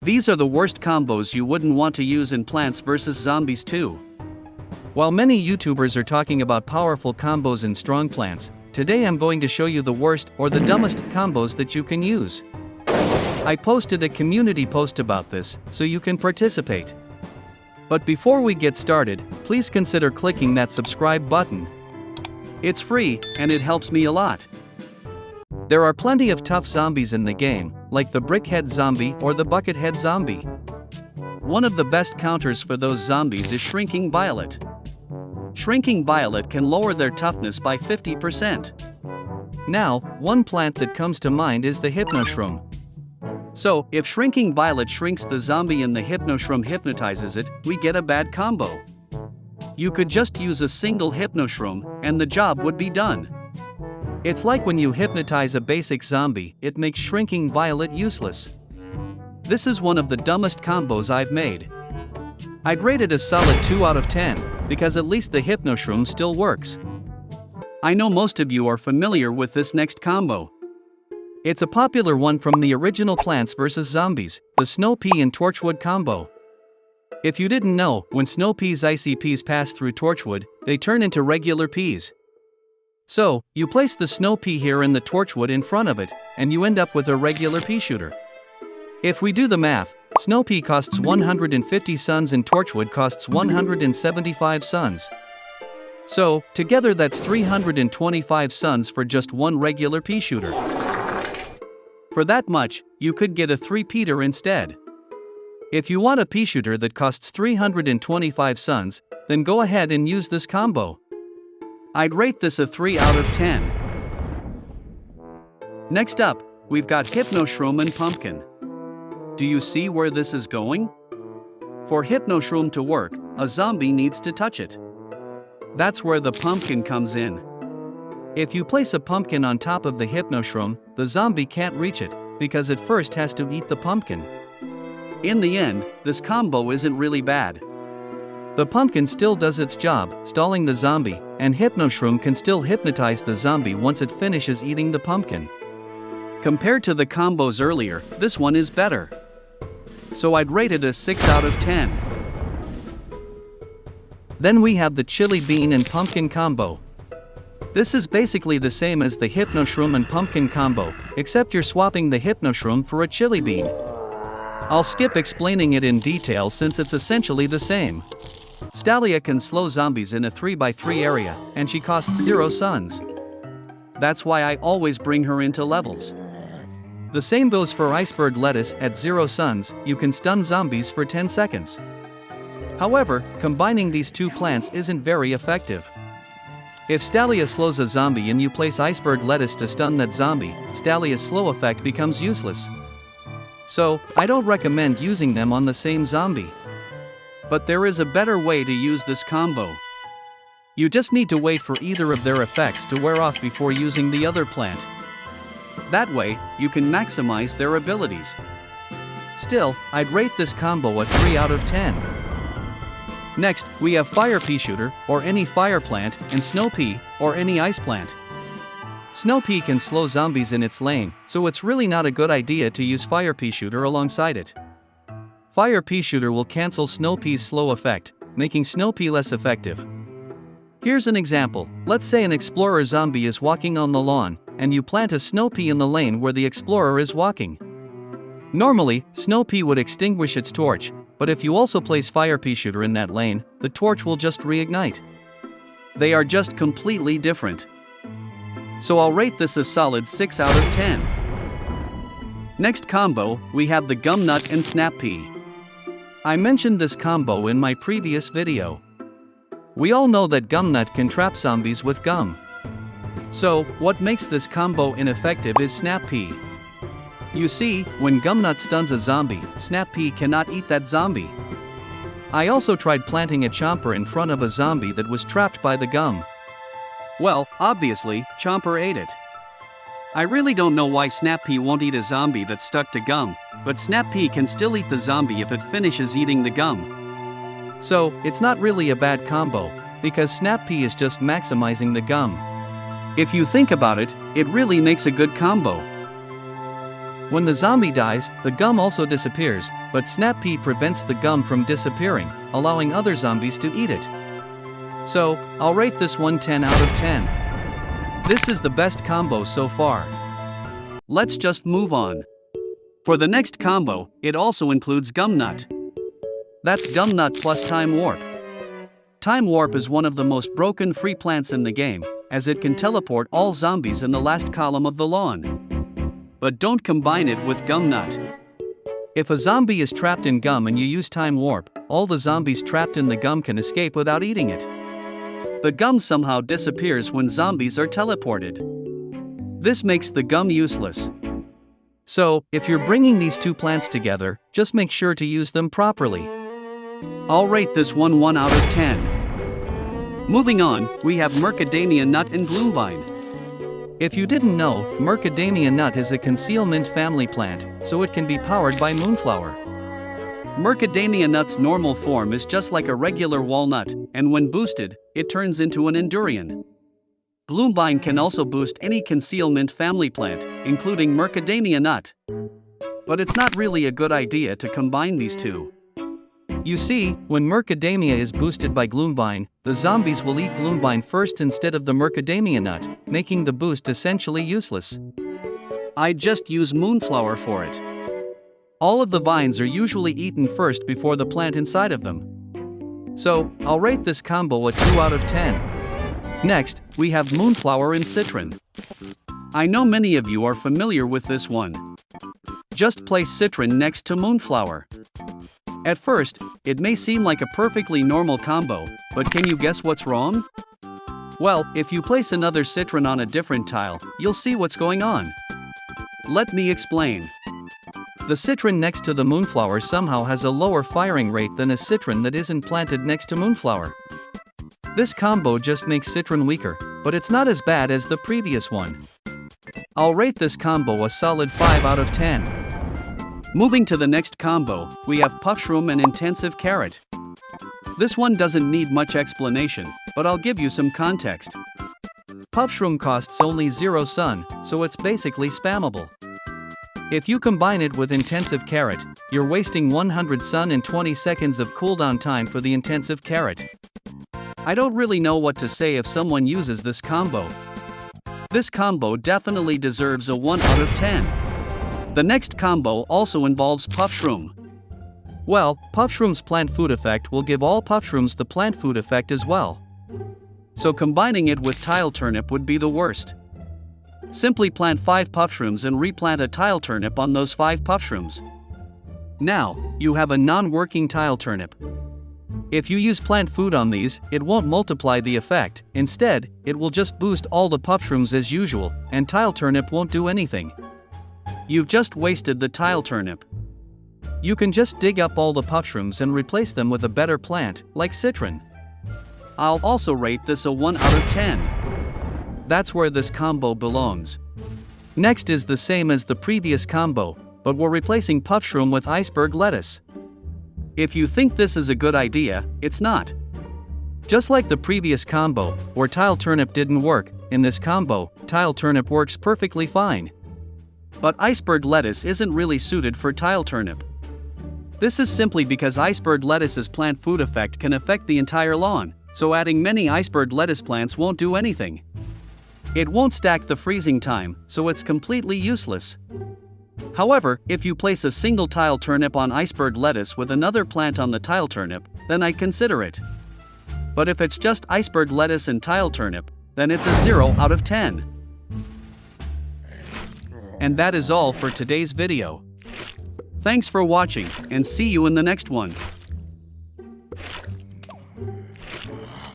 These are the worst combos you wouldn't want to use in Plants vs Zombies 2. While many YouTubers are talking about powerful combos in strong plants, today I'm going to show you the worst or the dumbest combos that you can use. I posted a community post about this, so you can participate. But before we get started, please consider clicking that subscribe button. It's free, and it helps me a lot. There are plenty of tough zombies in the game, like the Brickhead Zombie or the Buckethead Zombie. One of the best counters for those zombies is Shrinking Violet. Shrinking Violet can lower their toughness by 50%. Now, one plant that comes to mind is the Hypnoshroom. So, if Shrinking Violet shrinks the zombie and the Hypnoshroom hypnotizes it, we get a bad combo. You could just use a single Hypnoshroom, and the job would be done. It's like when you hypnotize a basic zombie, it makes Shrinking Violet useless. This is one of the dumbest combos I've made. I'd rate it a solid 2 out of 10, because at least the Hypnoshroom still works. I know most of you are familiar with this next combo. It's a popular one from the original Plants vs Zombies, the Snowpee and Torchwood combo. If you didn't know, when Snowpee's icy peas pass through Torchwood, they turn into regular peas. So, you place the Snowpee here and the Torchwood in front of it, and you end up with a regular Peashooter. If we do the math, Snowpee costs 150 suns and Torchwood costs 175 suns. So, together that's 325 suns for just one regular Peashooter. For that much, you could get a 3-peater instead. If you want a Peashooter that costs 325 suns, then go ahead and use this combo. I'd rate this a 3 out of 10. Next up, we've got Hypnoshroom and Pumpkin. Do you see where this is going? For Hypnoshroom to work, a zombie needs to touch it. That's where the pumpkin comes in. If you place a pumpkin on top of the Hypnoshroom, the zombie can't reach it, because it first has to eat the pumpkin. In the end, this combo isn't really bad. The pumpkin still does its job, stalling the zombie, and Hypnoshroom can still hypnotize the zombie once it finishes eating the pumpkin. Compared to the combos earlier, this one is better. So I'd rate it a 6 out of 10. Then we have the Chili Bean and Pumpkin combo. This is basically the same as the Hypnoshroom and Pumpkin combo, except you're swapping the Hypnoshroom for a Chili Bean. I'll skip explaining it in detail since it's essentially the same. Stalia can slow zombies in a 3x3 area, and she costs 0 suns. That's why I always bring her into levels. The same goes for Iceberg Lettuce. At 0 suns, you can stun zombies for 10 seconds. However, combining these two plants isn't very effective. If Stalia slows a zombie and you place Iceberg Lettuce to stun that zombie, Stalia's slow effect becomes useless. So, I don't recommend using them on the same zombie. But there is a better way to use this combo. You just need to wait for either of their effects to wear off before using the other plant. That way, you can maximize their abilities. Still, I'd rate this combo a 3 out of 10. Next, we have Fire Peashooter, or any fire plant, and Snowpee, or any ice plant. Snowpee can slow zombies in its lane, so it's really not a good idea to use Fire Peashooter alongside it. Fire Peashooter will cancel Snowpee's slow effect, making Snowpee less effective. Here's an example. Let's say an explorer zombie is walking on the lawn, and you plant a Snowpee in the lane where the explorer is walking. Normally, Snowpee would extinguish its torch, but if you also place Fire Peashooter in that lane, the torch will just reignite. They are just completely different. So I'll rate this a solid 6 out of 10. Next combo, we have the Gumnut and Snap Pea. I mentioned this combo in my previous video. We all know that Gumnut can trap zombies with gum. So, what makes this combo ineffective is Snap Pea. You see, when Gumnut stuns a zombie, Snap Pea cannot eat that zombie. I also tried planting a Chomper in front of a zombie that was trapped by the gum. Well, obviously, Chomper ate it. I really don't know why Snap Pea won't eat a zombie that's stuck to gum, but Snap Pea can still eat the zombie if it finishes eating the gum. So, it's not really a bad combo, because Snap Pea is just maximizing the gum. If you think about it, it really makes a good combo. When the zombie dies, the gum also disappears, but Snap Pea prevents the gum from disappearing, allowing other zombies to eat it. So, I'll rate this one 10 out of 10. This is the best combo so far. Let's just move on. For the next combo, it also includes Gumnut. That's Gumnut plus Time Warp. Time Warp is one of the most broken free plants in the game, as it can teleport all zombies in the last column of the lawn. But don't combine it with Gumnut. If a zombie is trapped in gum and you use Time Warp, all the zombies trapped in the gum can escape without eating it. The gum somehow disappears when zombies are teleported. This makes the gum useless. So, if you're bringing these two plants together, just make sure to use them properly. I'll rate this one 1 out of 10. Moving on, we have Macadamia Nut and Gloom Vine. If you didn't know, Macadamia Nut is a concealment family plant, so it can be powered by Moonflower. Macadamia Nut's normal form is just like a regular walnut, and when boosted, it turns into an Endurian. Gloom Vine can also boost any concealment family plant, including Macadamia Nut. But it's not really a good idea to combine these two. You see, when Macadamia is boosted by Gloom Vine, the zombies will eat Gloom Vine first instead of the Macadamia Nut, making the boost essentially useless. I'd just use Moonflower for it. All of the vines are usually eaten first before the plant inside of them. So, I'll rate this combo a 2 out of 10. Next, we have Moonflower and Citron. I know many of you are familiar with this one. Just place Citron next to Moonflower. At first, it may seem like a perfectly normal combo, but can you guess what's wrong? Well, if you place another Citron on a different tile, you'll see what's going on. Let me explain. The Citron next to the Moonflower somehow has a lower firing rate than a Citron that isn't planted next to Moonflower. This combo just makes Citron weaker, but it's not as bad as the previous one. I'll rate this combo a solid 5 out of 10. Moving to the next combo, we have Puffshroom and Intensive Carrot. This one doesn't need much explanation, but I'll give you some context. Puffshroom costs only 0 sun, so it's basically spammable. If you combine it with Intensive Carrot, you're wasting 100 sun and 20 seconds of cooldown time for the Intensive Carrot. I don't really know what to say if someone uses this combo. This combo definitely deserves a 1 out of 10. The next combo also involves Puffshroom. Well, Puffshroom's plant food effect will give all Puffshrooms the plant food effect as well. So combining it with Tile Turnip would be the worst. Simply plant 5 Puffshrooms and replant a Tile Turnip on those 5 Puffshrooms. Now, you have a non-working Tile Turnip. If you use plant food on these, it won't multiply the effect. Instead, it will just boost all the Puffshrooms as usual, and Tile Turnip won't do anything. You've just wasted the Tile Turnip. You can just dig up all the Puffshrooms and replace them with a better plant, like Citron. I'll also rate this a 1 out of 10. That's where this combo belongs. Next is the same as the previous combo, but we're replacing Puffshroom with Iceberg Lettuce. If you think this is a good idea, it's not. Just like the previous combo, where Tile Turnip didn't work, in this combo, Tile Turnip works perfectly fine. But Iceberg Lettuce isn't really suited for Tile Turnip. This is simply because Iceberg Lettuce's plant food effect can affect the entire lawn, so adding many Iceberg Lettuce plants won't do anything. It won't stack the freezing time, so it's completely useless. However, if you place a single Tile Turnip on Iceberg Lettuce with another plant on the Tile Turnip, then I'd consider it. But if it's just Iceberg Lettuce and Tile Turnip, then it's a 0 out of 10. And that is all for today's video. Thanks for watching, and see you in the next one.